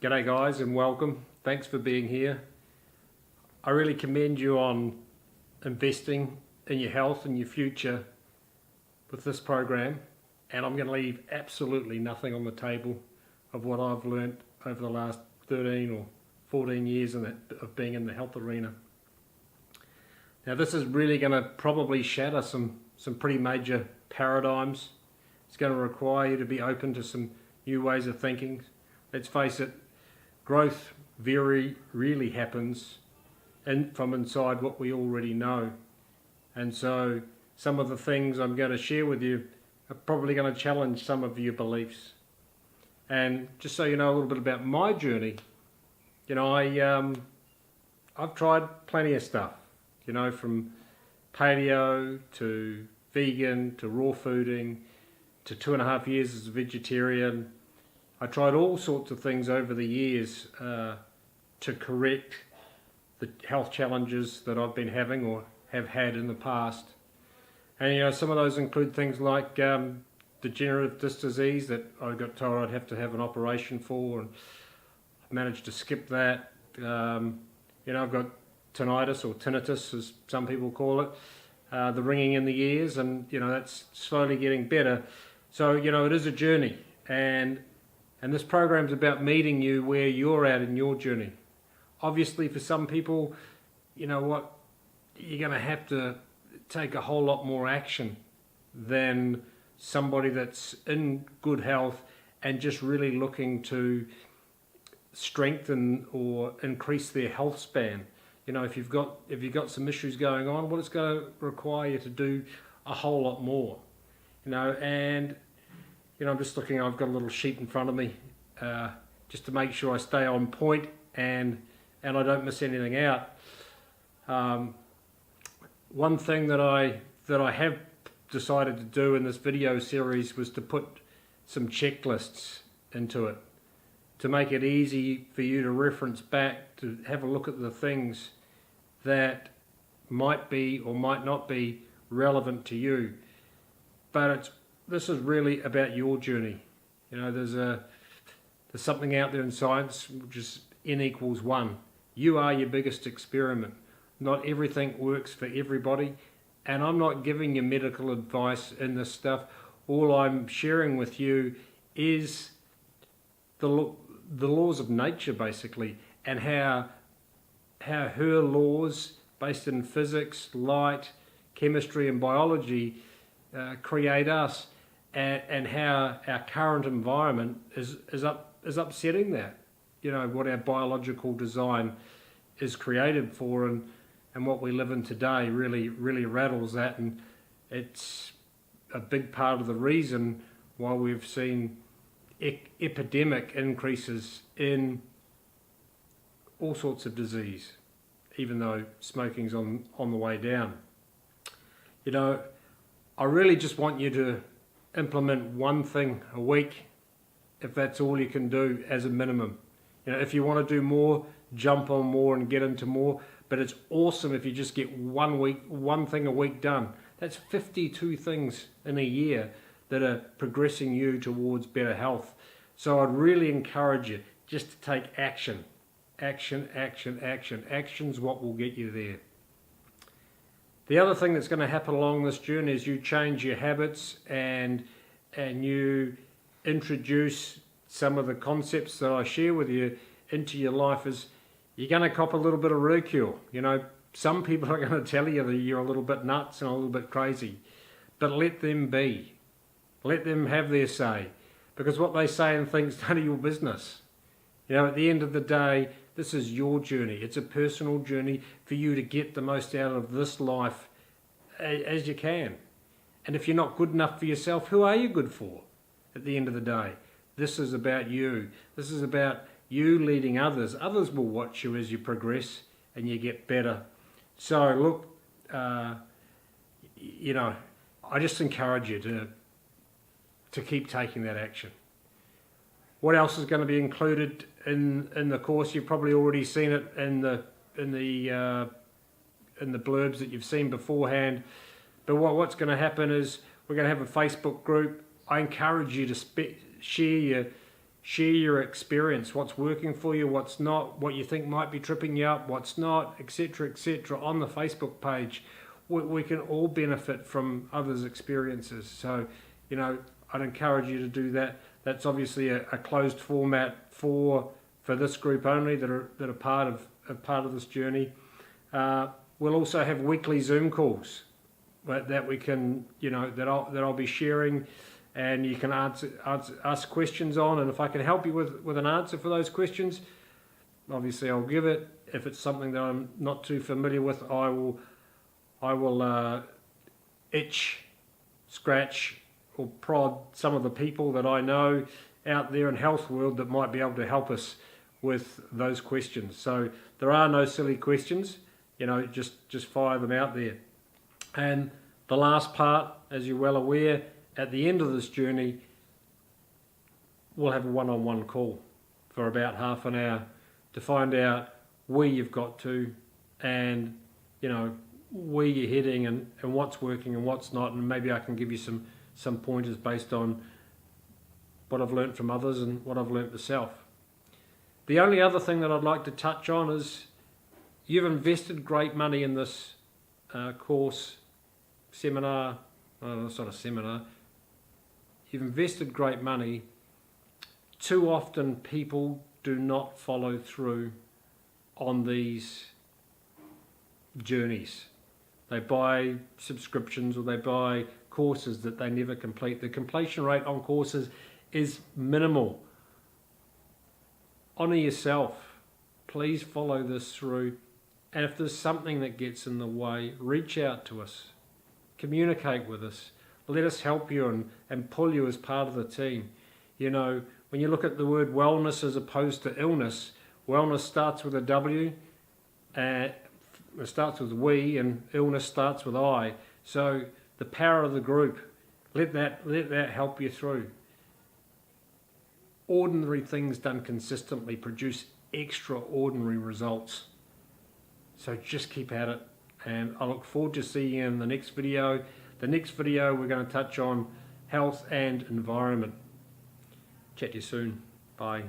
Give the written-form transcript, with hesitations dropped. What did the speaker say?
G'day guys and welcome. Thanks for being here. I really commend you on investing in your health and your future with this program, and I'm going to leave absolutely nothing on the table of what I've learnt over the last 13 or 14 years of being in the health arena. Now this is really going to probably shatter some pretty major paradigms. It's going to require you to be open to some new ways of thinking. Let's face it, growth really happens from inside what we already know. And so some of the things I'm going to share with you are probably going to challenge some of your beliefs. And just so you know a little bit about my journey, I've tried plenty of stuff, from paleo to vegan to raw fooding to 2.5 years as a vegetarian. I tried all sorts of things over the years to correct the health challenges that I've been having or have had in the past. And some of those include things like degenerative disc disease that I got told I'd have to have an operation for, and I managed to skip that. I've got tinnitus or tinnitus as some people call it, the ringing in the ears, and that's slowly getting better. So it is a journey, and this program's about meeting you where you're at in your journey. Obviously, for some people, you're going to have to take a whole lot more action than somebody that's in good health and just really looking to strengthen or increase their health span. If you've got some issues going on, well, it's going to require you to do a whole lot more. I'm just looking, I've got a little sheet in front of me just to make sure I stay on point and I don't miss anything out. One thing that I have decided to do in this video series was to put some checklists into it to make it easy for you to reference back, to have a look at the things that might be or might not be relevant to you. But this is really about your journey. There's something out there in science which is N equals 1. You are your biggest experiment. Not everything works for everybody, and I'm not giving you medical advice in this stuff. All I'm sharing with you is the laws of nature, basically, and how her laws, based in physics, light, chemistry and biology, create us, and how our current environment is upsetting that. What our biological design is created for, and what we live in today really rattles that, and it's a big part of the reason why we've seen epidemic increases in all sorts of disease, even though smoking's on the way down. I really just want you to implement one thing a week, if that's all you can do as a minimum. If you want to do more, jump on more and get into more, but it's awesome if you just get one thing a week done. That's 52 things in a year that are progressing you towards better health. So I'd really encourage you just to take action. Action. Action's what will get you there. The other thing that's going to happen along this journey is you change your habits and you introduce some of the concepts that I share with you into your life. Is you're going to cop a little bit of ridicule. Some people are going to tell you that you're a little bit nuts and a little bit crazy, but let them be. Let them have their say, because what they say and think is none of your business. At the end of the day, this is your journey. It's a personal journey for you to get the most out of this life as you can. And if you're not good enough for yourself, who are you good for at the end of the day? This is about you. This is about you leading others. Others will watch you as you progress and you get better. So look, I just encourage you to keep taking that action. What else is going to be included in the course? You've probably already seen it in the blurbs that you've seen beforehand. But what's going to happen is we're going to have a Facebook group. I encourage you to share share your experience, what's working for you, what's not, what you think might be tripping you up, what's not, etc., etc., on the Facebook page. We can all benefit from others' experiences. So, you know, I'd encourage you to do that. That's obviously a closed format for this group only that are part of this journey. We'll also have weekly Zoom calls that we can, you know, that I'll be sharing, and you can ask questions on. And if I can help you with an answer for those questions, obviously I'll give it. If it's something that I'm not too familiar with, I will itch, scratch, or prod some of the people that I know out there in health world that might be able to help us with those questions. So there are no silly questions, you know, just fire them out there. And the last part, as you're well aware, at the end of this journey, we'll have a one-on-one call for about half an hour to find out where you've got to, and, you know, where you're heading, and what's working and what's not, and maybe I can give you some pointers based on what I've learnt from others and what I've learnt myself. The only other thing that I'd like to touch on is you've invested great money in this course, seminar, it's not a seminar, you've invested great money. Too often people do not follow through on these journeys. They buy subscriptions or they buy courses that they never complete. The completion rate on courses is minimal. Honour yourself. Please follow this through. And if there's something that gets in the way, reach out to us. Communicate with us. Let us help you and pull you as part of the team. You know, when you look at the word wellness as opposed to illness, wellness starts with a W, it starts with we, and illness starts with I. So the power of the group, let that help you through. Ordinary things done consistently produce extraordinary results. So just keep at it, and I look forward to seeing you in the next video. The next video we're going to touch on health and environment. Chat to you soon. Bye.